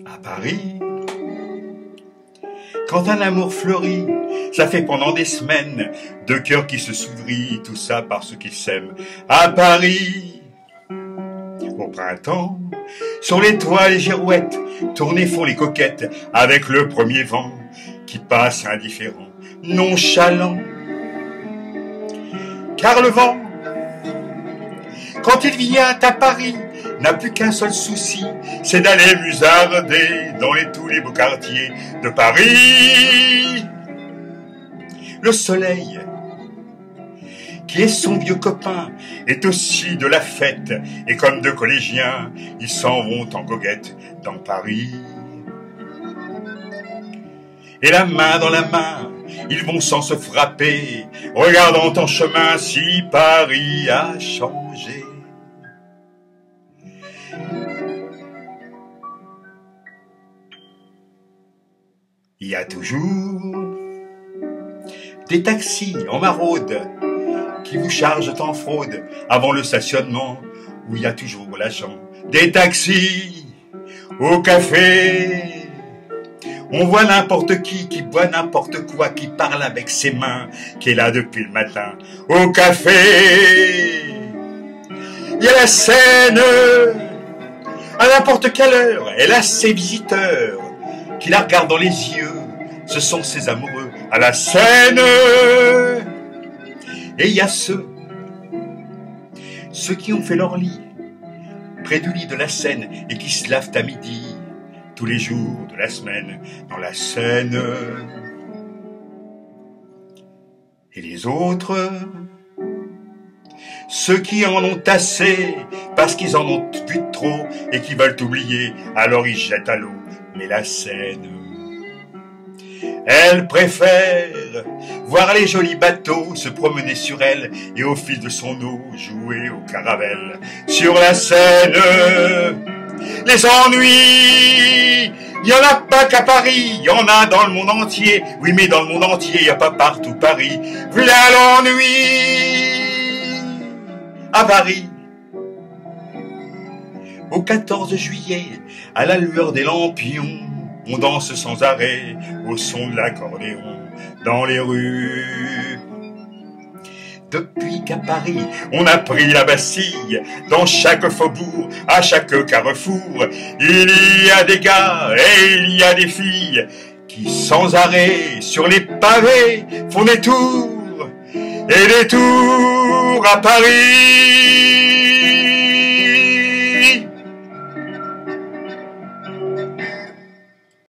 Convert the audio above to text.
À Paris, quand un amour fleurit, ça fait pendant des semaines deux cœurs qui se s'ouvrient, tout ça parce qu'ils s'aiment. À Paris, au printemps, sur les toits les girouettes, tournées font les coquettes avec le premier vent qui passe indifférent, nonchalant. Car le vent, quand il vient à Paris, n'a plus qu'un seul souci, c'est d'aller musarder dans tous les beaux quartiers de Paris. Le soleil, qui est son vieux copain, est aussi de la fête, et comme deux collégiens, ils s'en vont en goguette dans Paris. Et la main dans la main, ils vont sans se frapper, regardant en chemin si Paris a changé. Il y a toujours des taxis en maraude qui vous chargent en fraude avant le stationnement où il y a toujours l'agent. Des taxis au café, on voit n'importe qui boit n'importe quoi, qui parle avec ses mains, qui est là depuis le matin. Au café, il y a la Seine, à n'importe quelle heure, elle a ses visiteurs qui la regardent dans les yeux, ce sont ses amoureux à la Seine. Et il y a ceux qui ont fait leur lit près du lit de la Seine et qui se lavent à midi tous les jours de la semaine dans la Seine. Et les autres, ceux qui en ont assez parce qu'ils en ont vu trop et qui veulent oublier, alors ils jettent à l'eau. Mais la Seine, elle préfère voir les jolis bateaux se promener sur elle et au fil de son eau jouer au caravelle. Sur la Seine, les ennuis, il n'y en a pas qu'à Paris, il y en a dans le monde entier. Oui, mais dans le monde entier, il n'y a pas partout Paris. Voilà l'ennui à Paris. Au 14 juillet, à la lueur des lampions, on danse sans arrêt au son de l'accordéon dans les rues. Depuis qu'à Paris, on a pris la Bastille, dans chaque faubourg, à chaque carrefour, il y a des gars et il y a des filles qui sans arrêt sur les pavés font des tours et des tours à Paris.